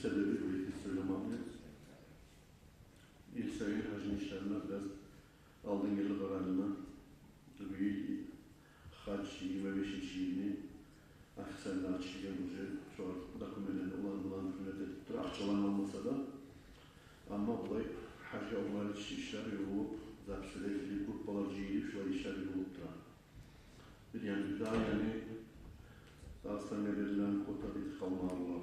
sebebi bu söylemem. İsrail hacim işlerine biraz aldığın yıllık oranına büyük hac 25. yılını aksenle açıklayan şu dokumenlerinde olan hükümete akçalan olmasa da ama olay hacca olan işler yok. Zapsıdaki gruplar cihili şu işler yoktur. Bir yani bir daha yani Dağıstan'a verilen kota bir kalmalı.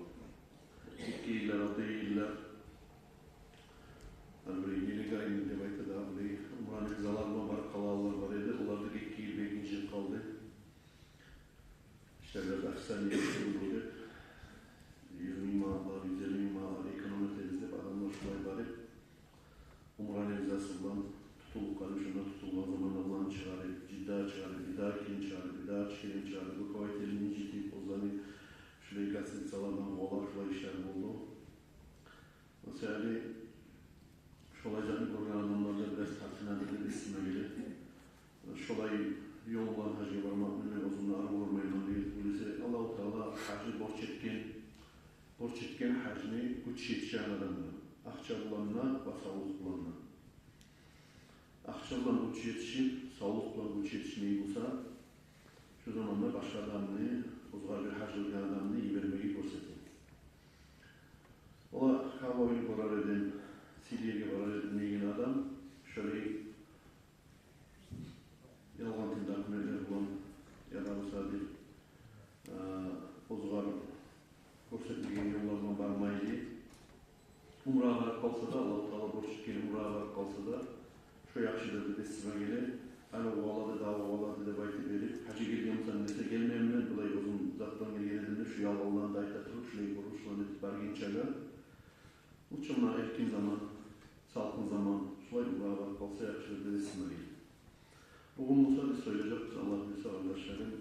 İki iller, altı iller böyle yeni gayrinde belki daha böyle umranın zalarma var, kalallar var eder. Onlar da 2 yıl, 5. yıl kaldı. İşlerler aksan yaşıyordu. 20 mağalar, 150 mağalar, ekonomi temizleyip adamlar şuraya varıp umranın vizasından tutulukları şuna tutulma zaman Allah'ın çağırıp, cidda çağırıp, bir daha kim çağırıp, bir daha çiğnin çağırıp, bu kuvvetlerini incitip, ozanı şuraya gazete salardan oğlar şuraya işler oldu. Mesela şolayacağını koruyan adamlarla biraz tartışmadıkları isme gelir. Şolay yol olan hacı varmak mümkün uzunluğu arı vurmayın diye. Böylece Allah-u Teala hacı borç etken hacını güç yetişen adamına, akça bulanına ve sağlık bulanına. Akça bulan güç yetişip, sağlık bulan güç yetişmeyi bulsa, şu zamanlar başka adamını, uzgar bir hacı adamını iyi vermeyi gösterir. Ola Kabe'yi karar eden, Siriye'ye karar eden adam, şöyle yalgantın dokumentler bulan, ya da olsa bir uzgar göstermeyen yollarına varmaydı. Umra'a varıp kalsa da, Allah-u Teala borç etken Umra'a varıp kalsa da, şu yakışıdır da tesime gelir, hani oğaladı da, oğaladı da bayti verip, hacı geldiğim zannetse gelmeyemden dolayı uzun zattan geldiğinde şu yalvarlarını da aytatırıp, şurayı korur, şuranı itibar gençerler. Uçumlar erken zaman, salkın zaman, şurayı Umra'a varıp kalsa yakışıdır da tesime gelir. Bugün Musa biz söyleyeceğiz, Allah bilse arkadaşlarım,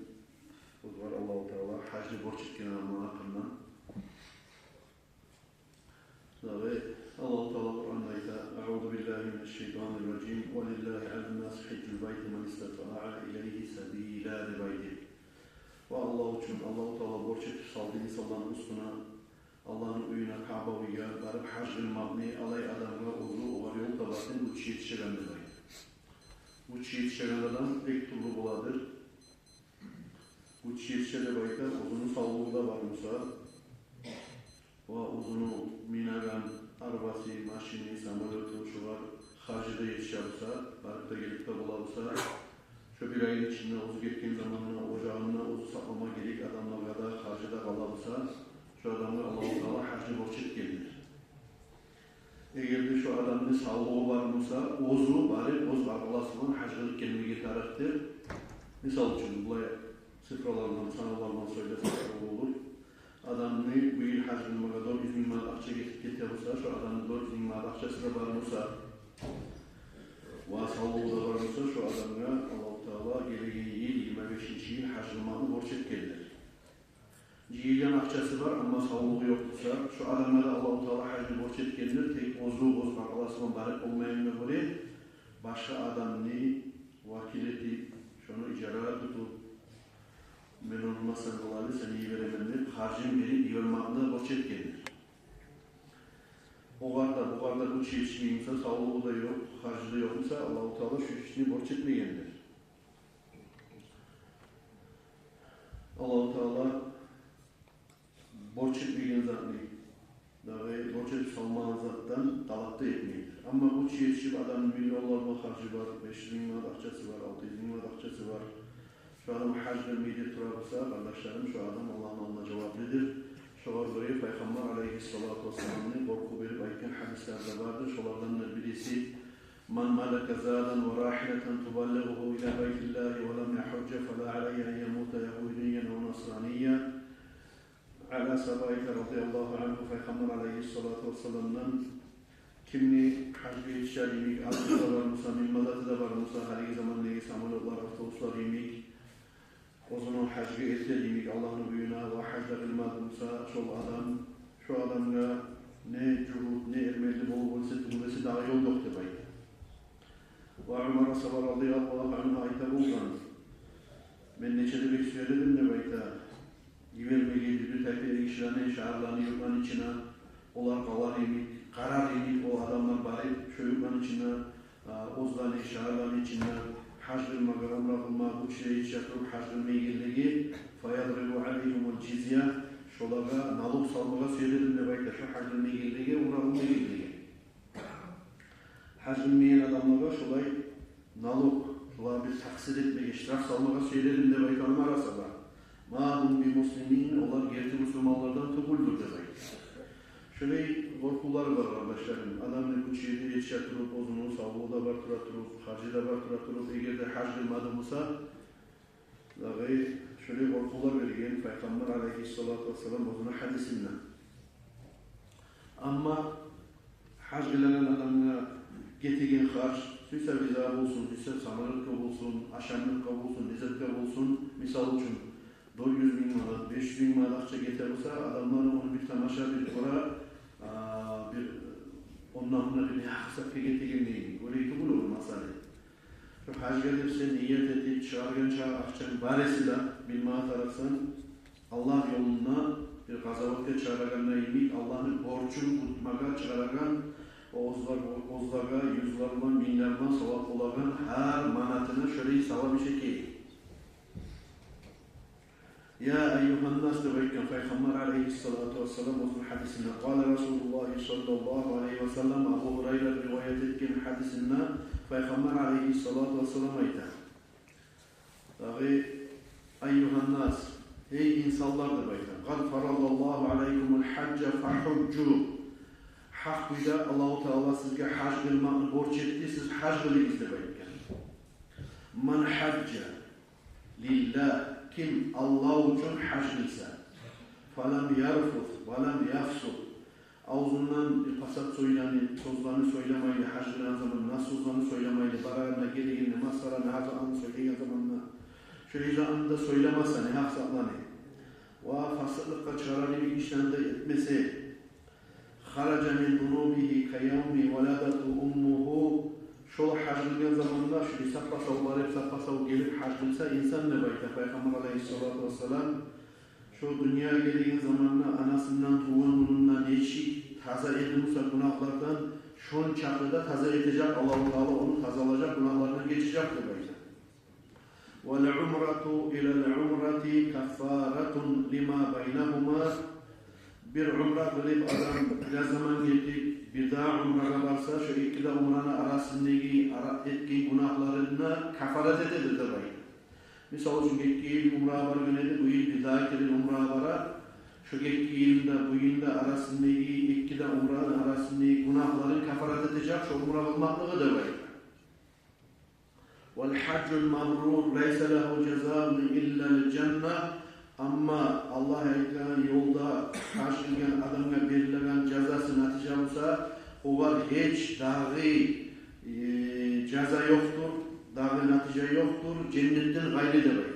o zaman Allah-u Teala hacı borç etken adamın hakkından. Ve Allah-u Teala Kur'an'da ise "Euzu billahi mineşşeytanirracim ve lillahi alan-nas haccul beyti men istata'a ileyhi sabila" debaydı. Ve Allah için Allah-u Teala borç etip saldı insanların üstüne Allah'ın uyuna Kabe'ye varıp hac kılmakni alay adamına uzun oğar yol tabatın uç yetişen debaydı. Uç yetişen adam pek türlü buladır. Uç yetişen debaydı uzunun sağlığı da var Musa. O uzunu minagan, arabası, maşini, samolyotu, şu var, harcıda yetişerse, barıkta gelip de bulabsa, şu bir ayın içinde uzu getken zamanına, ocağına uzu saklama gerek adamlar kadar harcıda kalabsa, şu adamlar Allah-u Teala harcı borç etkendir. Eğer de şu adamın sağlığı varmasa, ozu bari, oz bağlasının harcılık gelmeye taraftir. Misal için, bu sıfralarından, sanalardan söylesek olur. Adamını bu yıl hac kılmaya doğru 100.000 manat akça getirirse, şu adamın doğru 100.000 manat akçası da varmasa, vasallığı da varmasa, şu adamına Allah-u Teala geleceği yıl 25. yıl hac kılmağını borç etkendir. Cihilen akçası var ama sağlığı yoksa, şu adamına da Allah-u Teala hacı borç etkendir. Tek bozduğu bozmak Allah'ın barık olmayanına göre, başka adamını vakil edip, şunu icara tutup, ben olmazsan dolayı seni iyi veremem harcın verip iyi vermekle borç etkendir. O kadar bu yetişmeyinse, sağlığı da yok, harcı da yoksa Allah-u Teala şu işini borç etmeyendir. Allah-u Teala borç etmeyen zatını, borç edip salmayan zattan talakta etmeyindir. Ama bu yetişip adamın milyonlarla harcı var, 500.000 manat akçası var, 600.000 manat akçası var. Şu adam hac vermeydi turabısa, kardeşlerim şu adam Allah'ın alına cevaplıdır. Şu var buraya Peygamber aleyhissalatu vesselam'ın korku verip ayken hadislerde vardır. Şulardan birisi "Man malaka zadan ve rahilatan tuballighuhu ila beytillahi ve lem yahujja fela aleyhi en yemuta yahudiyyen ve nasraniyyen." Ala sabayka radıyallahu anhu Peygamber aleyhissalatu vesselam'dan kimni hacı yetişerliğini, adı da var Musa, minmalatı da var Musa, her zaman neyi samanlıklar, avtobuslar yemek, o zaman hacı ettiğimik Allah'ın büyüğüne ve hacda kılmadımsa şu adamla ne cuhud, ne ermeli bulması daha yol yoktu baydı. Ve Ömer Asaba radıyallahu anh'a ayta bulgan. Ben neçede bir söyledim de bayda. Givermeli, düdü tepe işlerine, şaharlarını yurtların içine Olar kalar emik, karar emik o adamlar barip, şöyüklerin içine, ozdan şahırların içine, hac kılmaga, umra kılmaga, bu çileyi çakırıp hac kılmaya geldiği fayadribu aleyhumul cizye, şolaga naluk salmaga söyledim de bayta, şu hac kılmaya geldiği, umra kılmaya geldiği. Hac kılmayan adamlara şolay naluk, şolay bir taksir etmeye, iştirak salmaga söyledim de baytanın arası var. Ma hum bi muslimin, onlar gerçi Müslümanlardan tukuldur de bayta. Şöyle korkular var kardeşlerim. Adam ne bu çiğde yetiştirip, ozunu sağlığı da bartırtırıp, harcı da bartırtırıp, eğer de hac kılmadımsa, şöyle korkular vergen Peygamber aleyhissalatu vesselam ozunu hadisinden. Ama hac kılanan adamına getigen harç, süyse viza olsun, süyse samarlıkta olsun, aşamlıkta olsun, nizetka olsun, misal için 400.000 manat, 500.000 manat akça getirirse adamların onu bir tamaşa bir kora ondan buna bir haksakka getigen değil. Öyle ki bunu olmasaydı. Şu hac gelirse niyet edip çağırgan akçanın baresi de bilmeye tarafsan Allah yoluna bir gazavatka çağırganına imit Allah'ın borcunu tutmaga çağırgan ozlaga, yüzlerden, binlerden savap olagan her manatına şöyle savap bir şekil. Ya eyyuhannas debayken Peygamber aleyhissalatu vesselam uzun hadisinde Kale Resulullah sallallahu aleyhi ve sellem Abu Hureyre rivayet etken hadisinde Peygamber aleyhissalatu vesselam ayta. Dahi eyyuhannas ey insanlar debayken Kad faradallahu aleykumul hacca fahudcu Hak buyda Allah-u Teala sizge hac kılmakını borç etti, siz hac kılınız debayken. Man hacca lillah kim Allah için hac kılsa فَلَمْ يَرْفُثْ وَلَمْ يَفْسُدْ ağzından bir pasat sözlerini söylemeyle, hac kılan zaman nasıl sözlerini söylemeyle, barağına, geriğine, masarana, hazağını söyleyen zamanla şöyle zamanında söylemezse ne haksaklanı ve fasıklıkla çağrılı bir işlemde etmesi خَرَجَ مِنْ ذُنُوبِهِ كَيَوْمِ وَلَدَتُ أُمُّهُ şol hac kılgan zamanında şu sappasav gelip hac kılsa insan ne bayta Peygamber aleyhissalatu vesselam şu dünya geldiğin zamanında anasından tuğunundan neçik taza edilmişse günahlardan şun çakıda taza edecek Allah-u Teala onu tazalayacak günahlarından geçecektir bayta. وَالْعُمْرَةُ إِلَى الْعُمْرَةِ كَفَّارَةٌ لِمَا بَيْنَهُمَا bir umra kılıp adam biraz zaman geçtik bir daha umraya varsa şu iki de umranın arasındaki etki günahlarına kafaret edebilir de bayta. Misal için geçki yıl umraya var gönedi, bu yıl bir daha gelin umraya vara, şu geçki yılda, bu yılda arasındaki iki de umranın arasındaki günahların kafaret edecek, şu umra kılmaklığı da bayta. وَالْحَجُّ الْمَبْرُورُ لَيْسَ لَهُ جَزَاءٌ إِلَّا الْجَنَّةِ Ama Allah ayetlerin yolda hac kılgan adamga verilen cezası netice olsa o var hiç dağı ceza yoktur, dağı netice yoktur, cennetten gayri de var.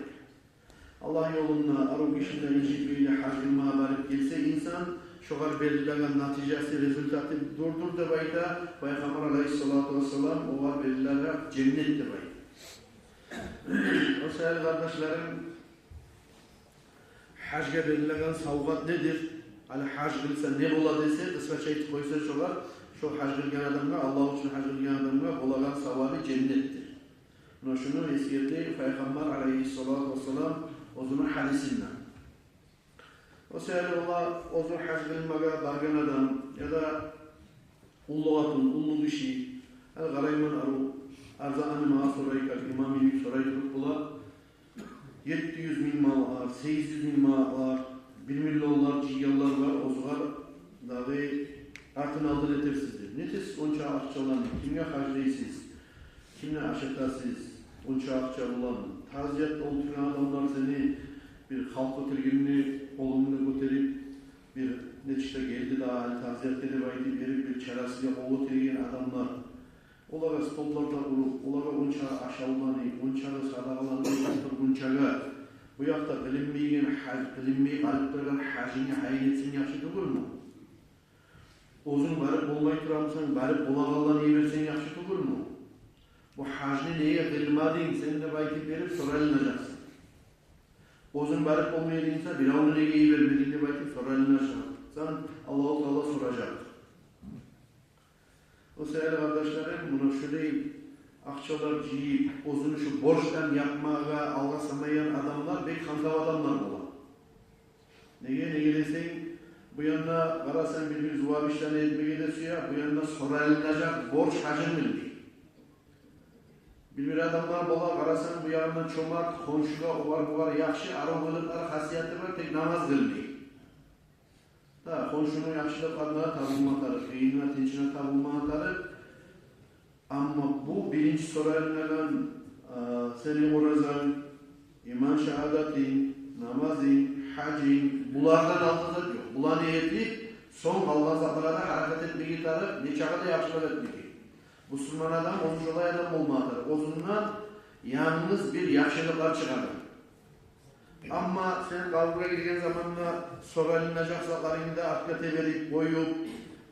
Allah yolunda arı kişide incitmeyle hac kılmaya varıp gelse insan şoğar verilen neticesi, rezultatı durdur da bayda Peygamber aleyhissalatu vesselam o var verilen cennet de bayda. O sayılı kardeşlerim hacga verilen savgat nedir? Hac kılsa ne bola dese, kısaca aytip koysa şolar, şu hac kılgan adamga, Allah için hac kılgan adamga bolagan savabı cennettir. Buna şunu eskirdi Peygamber aleyhissalatu vesselam ozunun hadisinden. O sayılı ozun hac kılmaga bargan adam ya da ullu kişi, garayman arzağını mağa soraykat, imam-ı büyük soraykat bula, 700.000 mal var, 800.000 mal var, 1 milyonlar, ciyallar var, ozgar dağı artın aldın etersizdir. Netes onça akçalanır, kimle harcayısız, kimle aşıktasız, onça akça olan, taziyatta oturan adamlar seni bir halk oturgenini kolumunu götürüp, bir neçte geldi daha taziyatta devaydı verip bir çarasıya oğlu tergen adamlar, olara stollarda kurup, olara onça aşağılanı, onça sadağalanı, onçaga, bu yakta bilinmeyen, bilinmeyi kalıptırgan hacini hayretsin yaxşı değil mi? Ozun barıp olmay turamsan, barıp olağalan iyi versen yaxşı değil mi? Bu hacini neye kılmadın, sen de baytip verip soralanacaksın. Ozun barıp olmayadıysa, bir avını neye iyi vermediğini baytip soralanacaksın. yapsan Allah-u Teala soracak. O sevgili kardeşlerim, bunu şöyle akçalar yiyip, özünü şu borçtan yapmaya algasamayan adamlar bir kantav adamlar olan. Neye desen, bu yanına karasan bir zuvav işlerini etmeye gidesiyor, bu yanına sorulacak borç hacim bilmiyor. Bir adamlar bola karasan bu yanından çomart, konşuga, o var, yakşı, arı bölükler, hasiyatı var, tek namaz kılmıyor. Da konşunun yakşılıklarına tabulmaları, kıyına, tinçine tabulmaları. Ama bu birinci sorarından seni orazan, iman şehadetin, namazin, hacin, bunlardan altında yok. Bula niyeti son Allah zatılara hareket etmeyi tarif, ne çağda yakşılık etmeyi. Müslüman adam, onun olay adam olmalıdır. Ozundan yalnız bir yakşılıklar çıkarır. Ama sen kavgaya girdiğin zamanla sorarlanacak zatlarında akdete verip, koyup,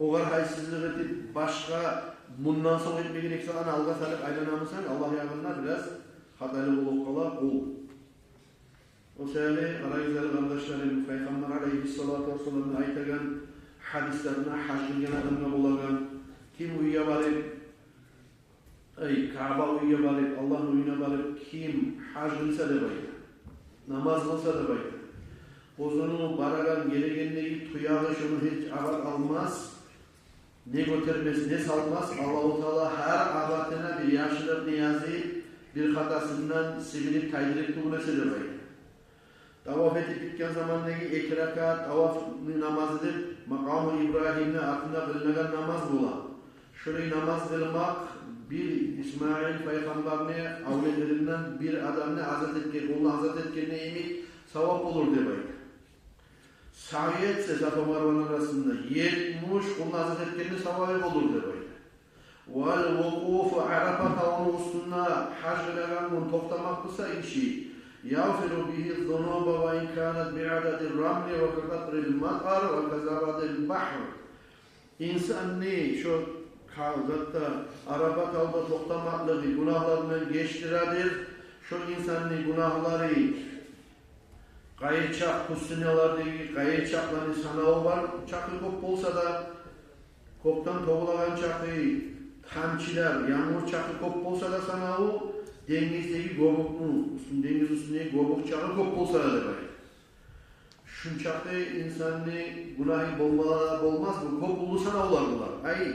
o kadar haysizlik edip, başka bundan sonra etmeye gerekse ana alga salıp aylanamısan Allah yağınına biraz hatalı olup kala ol. O sebeple arayüzleri kardeşlerim, Peygamber aleyhissalatu vesselam'ın aytagan hadislerine hac kılgan adamına bulagan kim uyuya varıp Kaaba uyuya varıp, Allah'ın uyuna varıp kim hac kılsa da baydı. Namaz kılsa da baydı. Ozunu baragan geregenliği tuyağı şunu hiç avat almaz. Ne götürmez, ne salmaz. Allah-u Teala her abatına bir yaşlık niyazi, bir hatasından sivilip kaydırıp tuğnesi de baydı. Tavaf edip bitken zamandaki 2 rekat tavaf namazıdır. Makam-ı İbrahim'le aklına kılmagan namaz bulan. Şöyle namaz kılmak bir İsmail Peygamber'ine avlelerinden bir adamını azat etken, onu azat etkenine emin sevap olur demek. Sahi etse Safa Marvan arasında 70 onu azat etkenine sevap olur demek. Vel vukufu Arafa tavanı üstünde hac kılagan toplamak kısa işi. يغفر به الذنوب وإن كانت بعدد الرمل وكقطر المطر وكزبد البحر. İnsan ne şu kavgatta araba tavda toplamakla günahlarından geçtiredir. Şu insanın günahları gayetçak kustunyalardaki gayetçakların sanağı var. Çakı kop olsa da koptan toğulagan çakı tamçiler, yağmur çakı kop olsa da sanağı dengizdeki gobuklu, deniz üstündeki gobuk çağı kop olsa da var. Şunçakta insanın günahı olmaz mı? Kop ulu sanağı olar. Ay,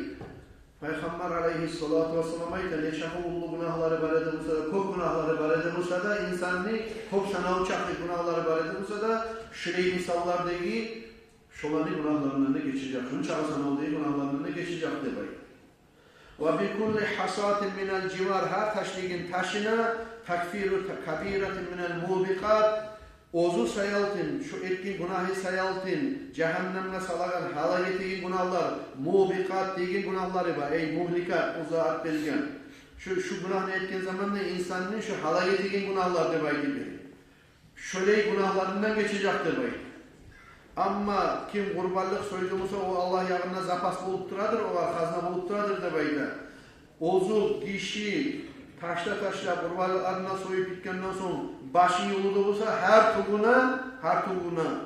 Peygamber aleyhissalatu vesselam ayta ne çakı ulu günahları barede olsa da, kop günahları barede olsa da, insanın kop sanağı çakı günahları barede olsa da, şurayı misallardaki şolanı günahlarından da geçecek. Şunçağı sanağı değil günahlarından da geçecek de. وبكل حصاة من الجوار her taşligin taşına takfiru kabiratin minel mubiqat ozu sayaltın şu etkin günahı sayaltın cehennemle salagan hala getiğin günahlar mubiqat diğin günahları var ey muhlikat uzaat belgen şu günah ne etkin zamanla insanın şu hala getiğin günahlar demek gibi şöyle günahlarından geçecektir bay. Ama kim kurbanlık soyduğumuzsa o Allah yağına zapas bulup duradır, o var hazna bulup duradır da bayda. Ozu, kişi, taşla kurbanlıklarına soyup bitkenden sonra başı yolu olsa her tuğuna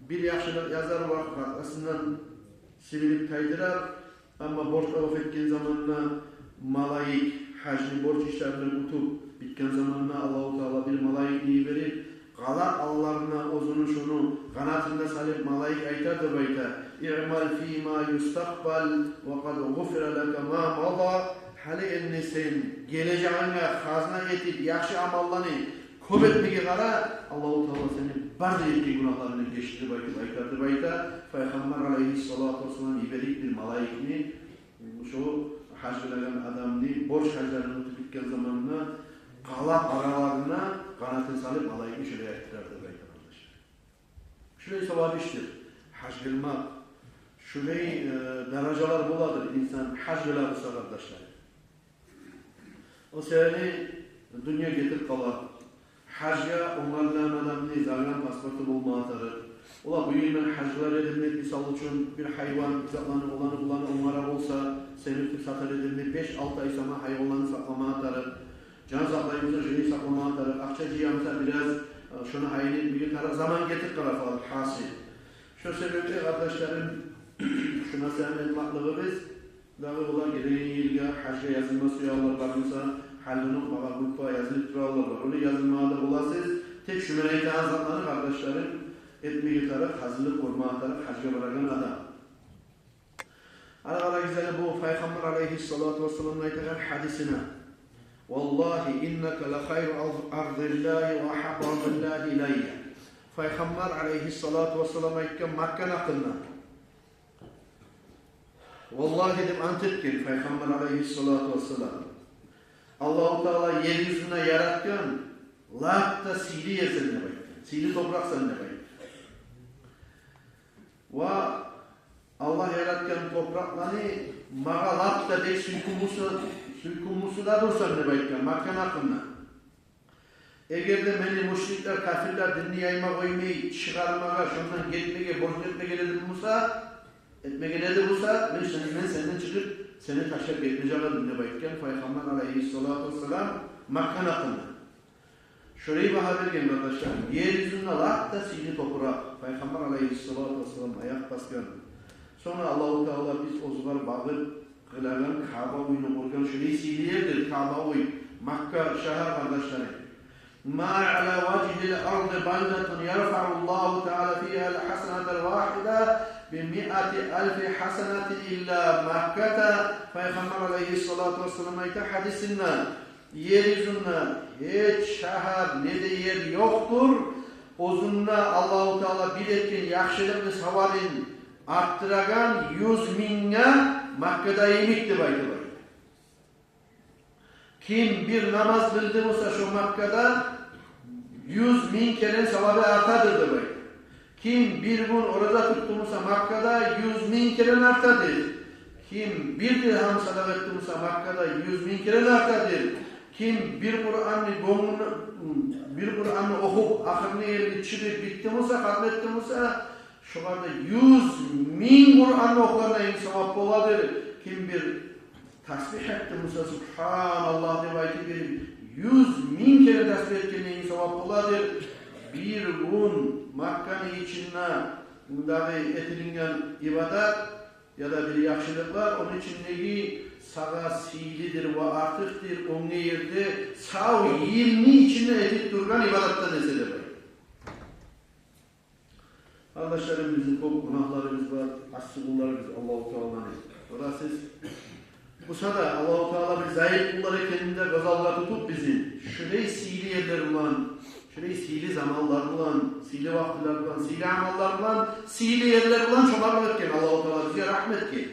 bir yaşlılık yazar var aslında sivilip kaydırar. Ama borç avaf etken zamanla malayik, hacmi borç işlerini tutup bitken zamanla Allah-u Teala bir malayik iyi verir. Qalar Allah'ına ozunu şunu kanatında salip malayik aytar da bayta i'mal fîmâ yustakbal ve kad gufira leke mâ mada hali elini sen geleceğine hazna etip yakşı amallarını kub etmeye kara Allah-u Teala senin bazı ettiği günahlarını geçti bayta bayta Peygamber aleyhissalatu vesselam iberik bir malayikini şu hac kılagan adamını borç haclarını tutulken zamanına Qalaq aralarına kanatını salıp malayikini şöyle yaptırardı bayta kardeşler. Şöyle sevap iştir. Hac kılmak. Şöyle dereceler buladır insan hac kılarsa kardeşler. O sebeple dünya getir kala. Hacga onlardan adamını zargan pasportu bulmaları. Ola bu yıldan haclar edilmek misal için bir hayvan zatlanı olanı onlara olsa sevip satar edilmek 5-6 ay sonra hayvanlarını saklamaları. Can saklayımıza şunu saklama atarız, akça ciyamıza biraz şunu hayal etmeye taraf zaman getir tarafı hasil. Şu sebeple kardeşlerim, şuna senin etmaklığımız, dağı ola gelen yılga hacca yazılması yağlar varmasa, halının bağa grupa yazılıp durağlar var. Onu yazılmada olasız, tek şu meneyte azatları kardeşlerim, etmeyi taraf, hazırlık olmağı taraf, hacca bırakan adam. Ara güzel bu Peygamber aleyhissalatu vesselam'ın ayetler hadisine. Vallahi inneke la hayru ardillahi ve ahabbu ardillahi ileyye. Peygamber aleyhissalatu vesselam ayetken Mekke nakılına. Vallahi dedim antep ki Peygamber aleyhissalatu vesselam. Allah-u Teala yeryüzüne yaratken lafta sili yer sen ne bayık. Sili toprak sen ne bayık. Ve Allah yaratken topraklarını mağa lafta dek suykumlusu da dursan ne bayık. Mekke nakılına. Eğer de beni müşrikler, kafirler dinini yayma koymayı, çıkarmağa, şundan gitmeye, borç etmeye nedir bulsa, ben senden çıkıp seni taşıp gitmeyeceğim dinine bayıkken Peygamber aleyhissalatu vesselam Mekke nakılına. Şurayı bir haber gelin arkadaşlar. Yeryüzünde lak da sili toprak. Peygamber aleyhissalatu vesselam ayak basken. Sonra Allah-u Teala biz o zaman bağır kılagan Kaaba uyunu kurgan şurayı sili yerdir Kaaba uyu. Mekke şehir kardeşleri. ما على وجه الأرض بلدة يرفع الله تعالى فيها الحسنة الواحدة ب100,000 حسنة إلا مكة. Peygamber aleyhissalatu vesselam hadisinden yeryüzünde hiç şehir ne de yer yoktur. Ozunna Allah-u Teala bir etkin yakşılıklı savabın arttıragan 100.000'e Mekke'de yemekti baydı. Kim bir namaz kıldırırsa şu Mekke'de 100.000 kere sevabı artadır demek. Kim bir gün orada tutturursa Mekke'de 100.000 kere artadır. Kim bir dirham sadaka ettirursa Mekke'de 100.000 kere artadır. Kim bir Kur'an'ı okup ahirine yerini çürüp bittirurse, hatmettirurse şu anda 100.000 Kur'an'ı okularına en sevap oladır. Kim bir tasbih etti Musa Subhanallah diye ayet edilip 100.000 kere tasbih ettiğine sevap oladır. Bir gün Mekke'nin içinde dahi edilen ibadet ya da bir yakşılıklar onun içindeki sağa silidir ve artıktır. Onun yerde sağ 20 içinde edip durgan ibadetten esedir. Kardeşlerim bizim çok günahlarımız var, asıllarımız Allah-u Teala'nın. Orası bu sırada Allah-u Teala bir zayıf kulları kendinde gazallar tutup bizi şurayı sili yerler ulan, şurayı sili zamanlar ulan, sili vaktiler ulan, sili amallar ulan, sili yerler ulan çomarlar etken Allah-u Teala bize rahmet ki.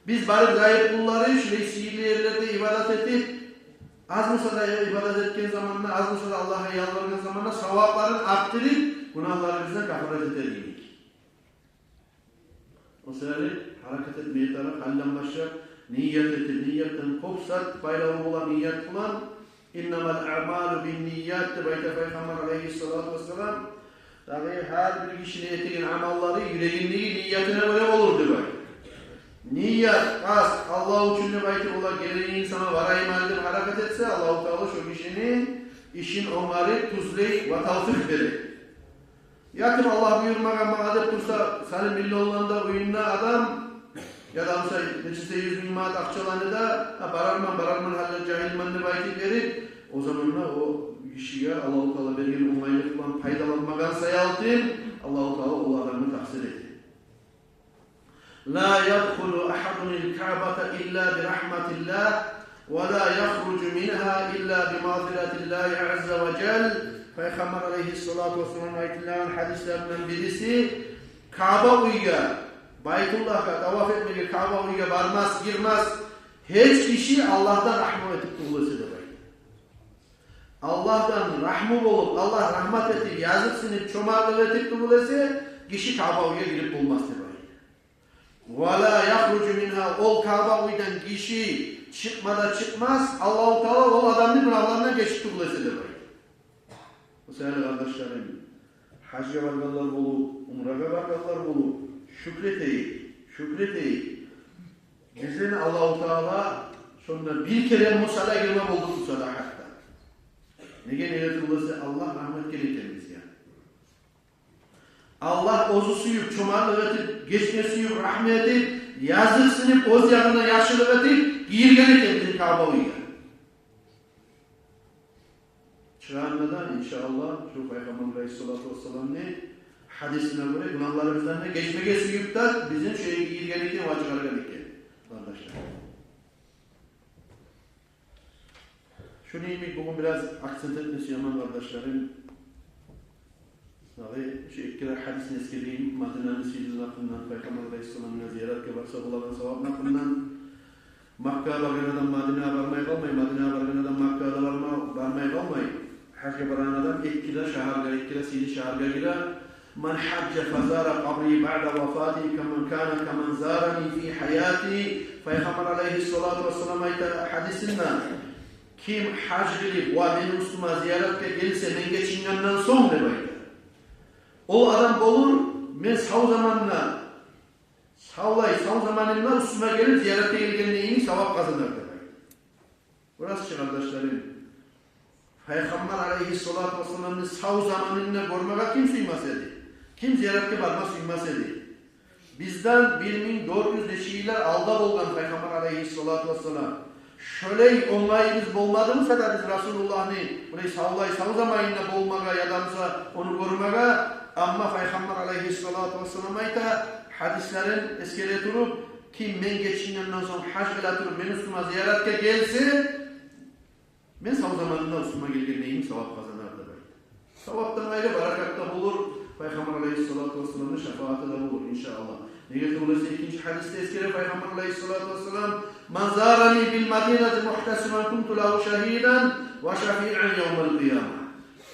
Biz bari zayıf kulları şurayı sili yerlerde ibadet edip az mı sırada ibadet etken zamanla, az mı sırada Allah'a yalvarırken zamanla sevaplarını arttırıp günahlarımızdan kafaret edelim. O sebeple hareket etmeye taraf halden başlar. Niyet etti, niyetten kopsat, bayrağı olan niyet kılan innemel a'malu bin niyyat bayta Peygamber aleyhissalatu vesselam tabi her bir kişinin ettiğin amalları yüreğindeki niyetine göre olur diyor. Niyet, kast, Allah için ne bayta ola gelen insana varayım halde hareket etse Allah-u Teala şu kişinin işin onları tuzlayıp ve tavfik verir. Yatim Allah buyurmağa mağadet dursa senin milli olanda oyununa adam ya da olsa neçese 100.000 manat akçalarını da bararman halle cahilmanını baytı verip o zamanla o kişiye Allah-u Teala vergen onaylıkla faydalanmadan sayaltın Allah-u Teala o adamı tahsil etti. La yadkhulu ahadunil ka'bata illa bi rahmatillah ve la yakhrucu minha illa bi mağfiratillahi azze ve cel. Peygamber aleyhissalatu vesselam ayetinden hadislerinden birisi Kaaba uyga Baytullah'a tavaf etmeye Kaaba uyga varmaz, girmez. Hiç kişi Allah'tan rahmet etip kullusu da Allah'tan rahmu olup Allah rahmet etip yazık sinip çomarlığı etip kullusu kişi Kaaba uyga girip bulmaz da Ve la yahrucu minha ol Kaaba uydan kişi çıkmaz. Allah-u Teala o adamın günahlarına geçip kullusu da Sevgili kardeşlerim, hacca varganlar bulup, umraga varganlar bulup, şükreteyip, bizden Allah-u Teala sonra bir kere Musa'da girme bulduk Musa'da hatta. Nege neylet kılırsa Allah rahmet gerektirmiş yani. Allah ozu suyup, çomarlık etip, geçme suyup, rahmet edip, yazık sınıp, oz yanına yaşılık edip, giyirgen eken bizim Kabe'ye. Çırağınladan inşallah şu Peygamber Aleyhisselatü Vesselam ne? Hadisine göre günahlarımızdan ne? Geçmeye suyup da bizim şeyi giyirgen eken, vacıkargen eken. Kardeşler. Şunu iyiyim, bugün biraz aksent etmesi yaman kardeşlerim. Şu ikkira hadisini eskileyim, Madine'nin Seyyidin hakkından, Peygamber Aleyhisselam'ına ziyaret varsa bulan sevabın hakkından, Makka'ya bargan adam Madine'ye varmaya kalmayın, Madine'ye bargan adam Makka'ya varmaya kalmayın. Hacca baran adam ikkira şaharga, ikkira Seyyidin şaharga gira, Man hacca fazara qabri ba'da vafati kaman kana kaman zarani fi hayati. Peygamber Aleyhisselatü Vesselam ayta hadisinden, kim hac gilip ve benim üstüme ziyaretle gelirse men geçingandan son de bayda. O adam olur, men sav zamanına, sav zamanında üstüme gelip ziyarete gelgenliğini sevap kazanır demek. Burası kardeşlerim, Peygamber Aleyhisselatü Vesselam'ın sav zamanında görmeye kim suymaz edi? Kim ziyarete varma suymaz edi? Bizden 1400 neşiler alda bolgan Peygamber Aleyhisselatü Vesselam. Şöyle onlayımız bolmadımsa da biz Resulullah'ını burayı sav zamanında bolmaga yadamsa onu görmege. Ama Peygamber Aleyhisselatü Vesselam ayta hadislerin eskere durup kim men geçinden sonra hac ile durup men üstüme ziyarete gelse men sav zamanında üstüme gelgenliğim sevap kazanır da. Sevaptan ayrı barakatta bulur. Peygamber Aleyhisselatü Vesselam'ın şefaati de bulur inşallah. Niyeti olursa ikinci hadiste eskere Peygamber Aleyhisselatü Vesselam Man zarani bil madinati muhtesimen kuntu lahu şehiden ve şefi'an yevmel kıyamah.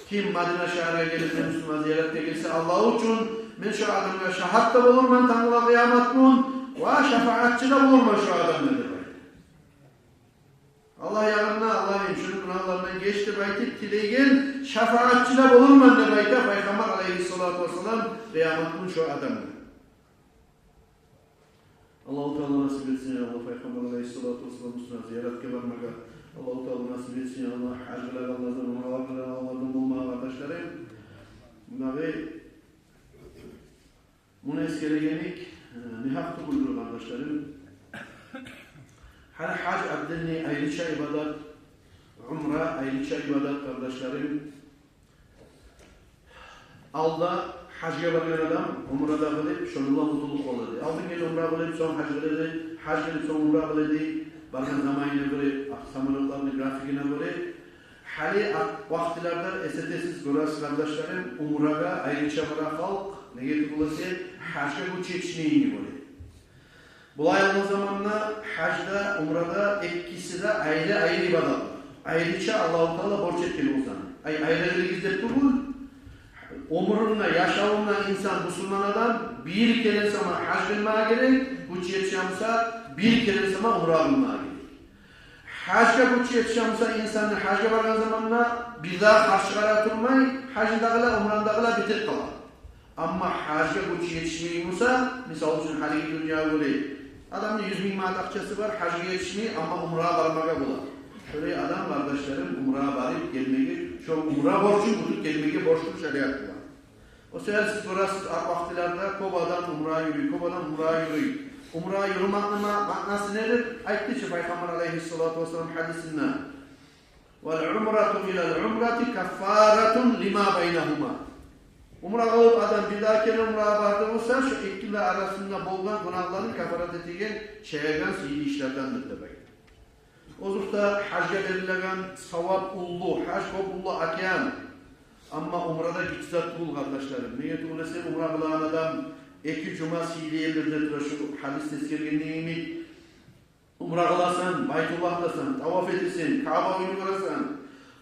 Kim Madine şehrine gelip Müslüman ziyarette gelirse Allah için men şu adamla şahat da bulur men tanrıla kıyamet gün ve şefaatçi de bulur men şu adamla der. Allah yanına Allah'ım şunun günahlarından geçti belki tileyin şefaatçi de bulur men der belki Peygamber Aleyhisselatü Vesselam kıyamet gün şu adamla. Allah-u Teala nasip etsin ya Allah Peygamber Aleyhisselatü Vesselam üstüne ziyaret gebermeye. Allah-u Teala nasip etsin ya Allah hacılar Allah'tan umralar Allah'tan bulmaya kardeşlerim. Bunu eskeleyenik ne hakkı buyurur kardeşlerim. Her hac abdini ayrıca ibadet, umra ayrıca ibadet kardeşlerim. Allah hacca bargan adam umrada kılıp şonullah mutluluk oldu. Aldın gel umra kılıp son hac kıldı, hac kılıp son umra kıldı. Bargan zamanına göre, samanlıklarının grafikine göre hali vaktilerde esetesiz görüyoruz kardeşlerim umraga ayrıca bırak halk negatif olursa hacca bu çeşneğini böyle. Bulay olan zamanla hacda, umrada ikisi de ayrı ibadet. Ayrıca Allah-u Teala borç etkili olsan. Ayrıca gizlet durur. Umrunla, yaşamınla insan Müslüman adam bir kere sana hac kılmaya gerek, bu çeşneyse bir kere sana umra kılmaya gerek. Hacca bu çeşneyse insanın hacca vargan zamanla bir daha hacca oturmay, hacındağıyla, umrandağıyla bitir kalar. Ama hacca bu çeşneyse, misal için hali dünya böyle, adamın 100.000 manat akçası var, hacca yetişmeyi ama umra varmaya bular. Şöyle adam kardeşlerim umra varıp gelmeyi, şu umra borçun tutup gelmeyi borçlu şeriat var. O sefer siz burası vaktilerde Koba'dan umra yürüyün, Koba'dan umra yürüyün. Umra yürümenin manası nedir? Ayette ki Peygamber Aleyhisselatü Vesselam hadisinden وَالْعُمْرَةُ اِلَى الْعُمْرَةِ كَفَّارَةٌ لِمَا بَيْنَهُمَا. Umra kalıp adam bir daha kere umraya vardı olsa şu ikili arasında bulunan günahların kafarat ettiğin çeyreden sihirli işlerdendir demek. O zurtta hacca verilen savab ullu, hac kopullu akyan. Ama umrada gitsat bul kardeşlerim. Niyet olursa umra kılan adam 2 cuma sihirliyelerdir. Şu hadis teskergenliğini umra kılasan, Baytullah'tasan, tavaf edirsin, Kaaba oyunu kılasan,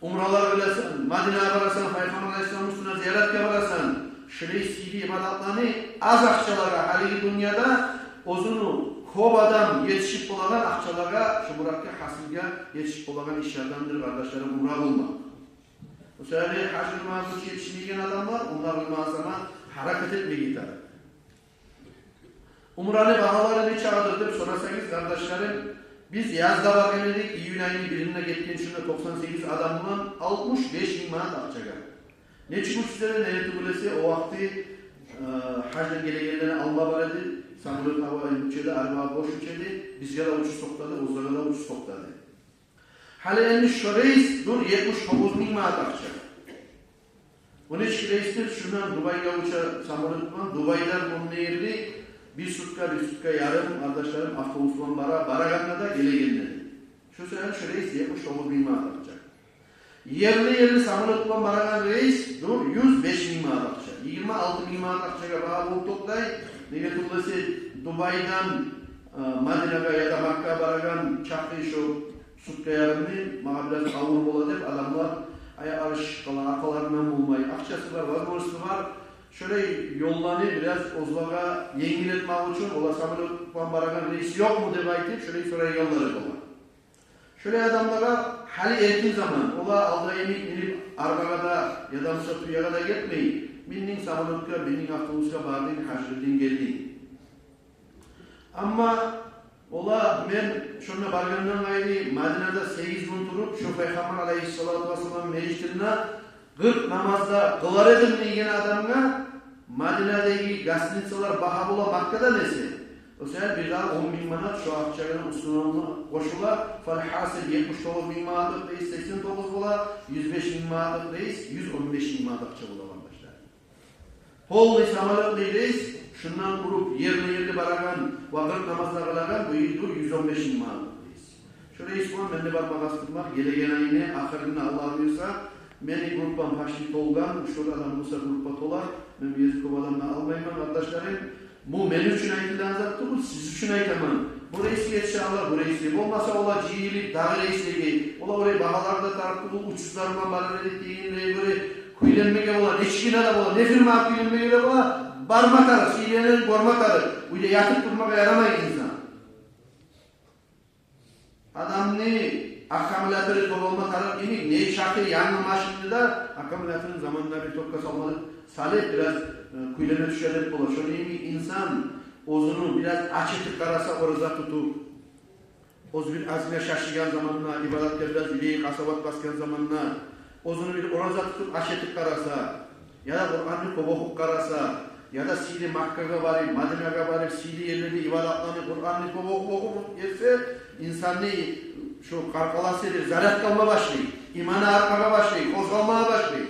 umralar kılasan, Madine'ye varasan, Peygamber Aleyhisselam üstüne ziyaret varasan, şöyle sihirli ibadatlarını az akçalara, hali dünyada ozunu Koba'dan yetişip olan akçalara, şu buradaki hasilga yetişip olan işlerdendir kardeşlerim, umra bulmak. Bu sefer hacı mağazı yetişmeyen adamlar, onlar bulmaz zaman hareket etmeye gider. Umra'nı bahalarını çağdırdık, sorarsanız kardeşlerim, biz yazda var dedik, İyun ayının birine gittiğin şunda 98 adamla 65.000 manat akçaga. Ne çıkmış sizlere, ne tutulesi o vakti hacdan gelegenlerine alma var idi. Samolyot hava uçedi, araba boş uçedi. Bizge de uçuş topladı, Ozlarga da uçuş topladı. Hali endi şu reis dur 79.000 manat akça. 13 reisler şundan Dubai'ye uça samolyot var. Dubai'den bunun yerli bir sutka yarım arkadaşlarım avtobusla baraganına da gelegenleri. Şu sefer şu reis 79.000 manat akça. Yerli samolyotla baragan reis dur 105.000 manat akça. 26.000 manat akçaga baha bulup toplay. Nege tullası Dubai'den Madine'ga ya da Makka baragan çakı şu sutka yarımını bana biraz ağır bola dep adamlar aya arışıkla arkalarından bulmayı akçası var, vazgeçti var. Şöyle yollanı biraz Ozlaga yengiletmek için ola samolyotla baragan reis yok mu dep aytıp şöyle sonra yolları bola. Şöyle adamlara hali erkin zaman ola aldığı yemek minip arbaga da ya da Musa tuyaga da gitmeyin. Minning samolyotka, minning avtobuska barding, haşırdin geldin. Ama ola men şuna bargandan gayri Madine'de 8 gün turup şu Peygamber aleyhissalatu vesselam meclisine 40 namazda kılar edim deyen adamga Madine'deki gazeteciler baha bula Makka'da nesi? O sefer bir daha 10.000 manat şu akçaların usulüne koşula falhasil 79.000 manatlık reis 89 bula 105.000 manatlık reis 115.000 manat akça bula arkadaşlar. Polni samolyotlu reis şundan vurup yerli baragan vakit namazda kılagan bu yılda 115.000 manatlık reis. Şu reis bu an bende barmak astırmak gelegen ayını ahirine Allah buyursa meni gruppan paşlit olgan şu adam Musa gruppa tolar ben bir yazık adamla almayman arkadaşlarım. Bu benim için ayıtılan zattı bu, siz için ayıtamam. Bu reisi yetişanlar bu reisi. Olmasa ola cihilip, dağı reisliği, ola orayı bahalarda tarafı bu uçsuzlarından bana edettiğin böyle kuyulenmeye ola, neçkine de ola, ne firma kuyulenmeye de ola, barmak arı, silenin gormak arı. Bu da yatıp durmaya yaramayız insan. Adam ne? Akumulatörü dolma taraf inik, ne şarkı yanma maşininde de akumulatörün zamanında bir tokka salmalı. Salep biraz kuyulana düşerek olur. Şöyle bir insan ozunu biraz açıklık karasa orada tutup oz bir azine şaşıyan zamanına, ibadetle biraz ileyi kasabat baskan zamanına ozunu bir orada tutup açıklık karasa ya da Kur'an'ı kovokuk karasa ya da Sili Makka'ga varıp, Madine'ga varıp, Sili yerleri ibadetlerini Kur'an'ı kovokuk etse insan ne şu karkalasıdır, zarat kalma başlayı, imana artmaya başlayı, kozgalmaya başlayı.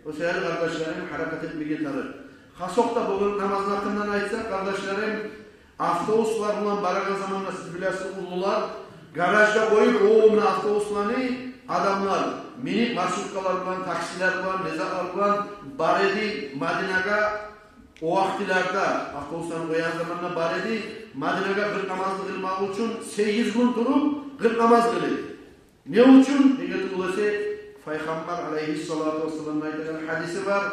O sefer kardeşlerim hareket etmeye tarır. Hasok'ta bugün namazın hakkından aytsak kardeşlerim avtobuslar bulan baragan zamanında siz bilirsiniz ulular garajda koyup oğumlu avtobuslarını adamlar minik marşrutkalar bulan, taksiler bulan, nezaklar bulan baredi Madine'ga o vaktilerde avtobuslarını koyan zamanında baredi Madine'ga 40 namazlı kılmak için 8 gün durup 40 namaz kılır. Ne için? Dikkat ulaşı Peygamber aleyhissalatu vesselam'ın aytılan hadisi var.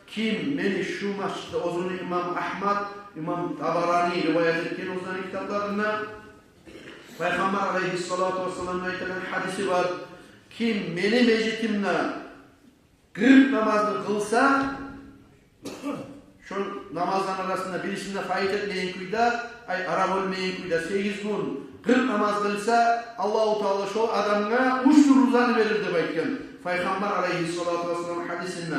Kim meni şu maçta ozunu İmam Ahmad, İmam Tabarani rivayet etken ozanın kitaplarında Peygamber aleyhissalatu vesselam'ın aytılan hadisi var. Kim meni mecitimle 40 namazını kılsa şu namazların arasında birisinde fayda etmeyen kuyda Arap olmayan kuyda 8 gün 40 namaz kılsa Allah-u Teala şu adamına uçtur uzanı verir demekten. Peygamber aleyhissalatu vesselam hadisinde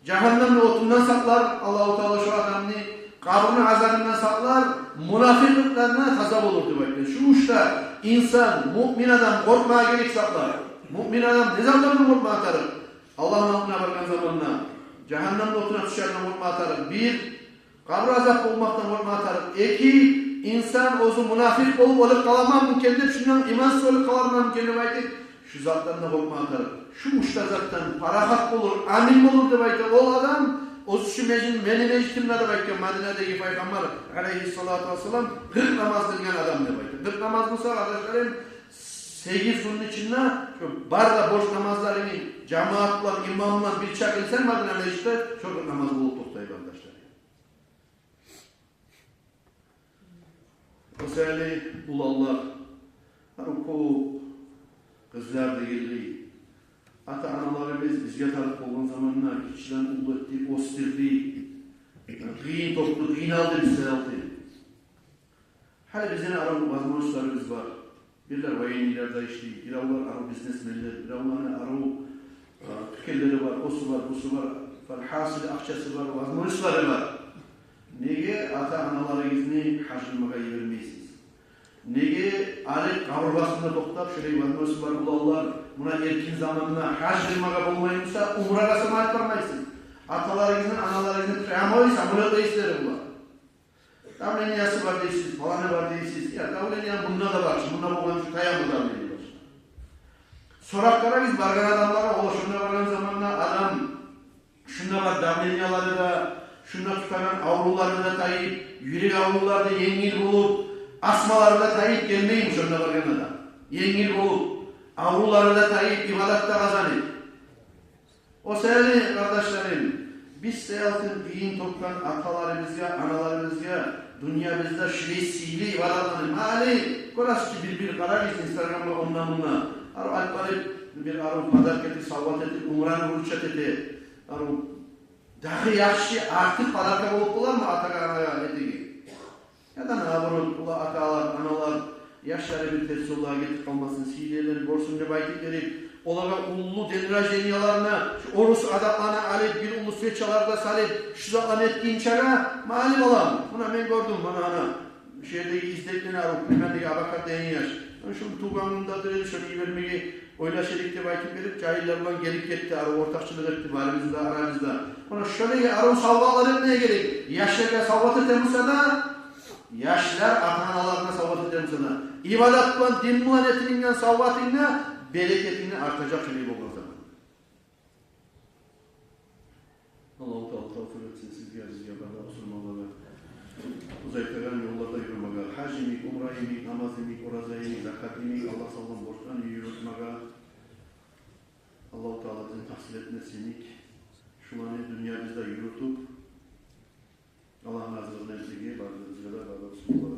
cehennemle otundan saklar Allah-u Teala şu adamını kabrının azabından saklar münafıklıklarına tazap olur demekten. Şu uçta insan, mümin adam korkmaya gerek saklar. Mümin adam ne zamandır korkmaya atarır? Allah'ın altına bakın zamanına cehennemle otuna düşerden korkmaya atarır. Bir, kabr azap olmaktan korkmaya atarır. İki, insan ozu münafık olup kalamam mükemmel şundan iman olup kalamam mükemmel şu zattan da korkma atarır. Şu uçta zattan parahat olur, amin olur da belki o adam o şu meni meclimle de belki Madine'deki Peygamber aleyhissalatu vesselam 40 namaz kılgan adam da belki. 40 namaz mısa arkadaşlarım 8 günün içinde şu barda boş namazlarını cemaatla, imamla bir çakılsan Madine'de işte çok namaz bulup toktayıp arkadaşlar. O sebeple ulallah haruku kızlar değildi. Ata-analarımız bizge tarif olan zamanlar kişiden ulu etti, ostirdi. Kıyın toplu, kıyın aldı bizden aldı. Hali bizden aram vazmanışlarımız var. Birler vayinilerde işli, biravlar aram biznesmenler, biravlar aram tükelleri var, osu var, busu var. Hasıl akçası var, vazmoşları var. Nege ata-analarınızı hacılmağa vermeysiniz? Nege alet kavrulmasında toktap şöyle vazmoşu var bulallar, buna erkin zamanına hacılmağa bulmayınsa umraga semaat vermeysiniz. Atalarınızın, analarınızın preamoysa bunu da isterim var. Davleniyası var değilsiz, falanı var değilsiz. Ya davleniyan bununla da var. Bununla bu şu kaya mı davleniyor? Soraklara biz bargan adamlara şuna bargan zamanla adam şuna var davleniyaları da şuna tutanan avruları da tayip, yürek avruları da yengil bulup asmaları da tayip gelmeymiş şuna bargan adam. Yengil bulup avruları da tayip ibadatta kazanır. O sebeple kardeşlerim biz seyahatin din topkan atalarımızga, analarımızga, dünyamızda şüvesiyle ibadatlanır. Mali, korası ki bir karar gitsin Instagram'da ondan buna. Arı alpalıp bir arı padak eti, salvat eti, umranı uçat eti. Arı dahi yakşı artık padaka olup bular mı atakan eti? Ya da ne yapalım, ula atalar, analar, yaşları bir tesoluğa getirip kalmasın, sideleri, borsunca baytık verip, olarak ullu denirajeniyalarına, orus adamlarına alet bir ulus feçalarda salip, şu zaman etkin çağa malim olan. Buna ben gördüm bana ana. Şehirdeki isteklerini arıp, bendeki abakat deyin yaş. Şu tuğganında diredi şöyle vermeyi oyla şerikte baytık verip, cahillerden gelip gitti, arı ortakçılık etti, varimizde, aramızda. Ona şöyle arı savvalar etmeye gerek. Yaşlarla savvatı temizse da, yaşlar ata-analarına savvatı temizse da. İbadatla, din muhanetininden savvatınla, bereketini artacak şey bu zaman. Allah-u Teala tavsiye etsin sizge bizge bana Müslümanlara. Uzaytıran yollarda yürümeye, hac imik, umra imik, namaz imik, oraza imik, zakat imik, Allah sallam borçtan yürütmeye. Allah-u Teala bizim tahsil etmesinik. Şumanı dünyamızda yürütüp Allah'ın azrına ettiği bazı zirveler, bazı Müslümanlar.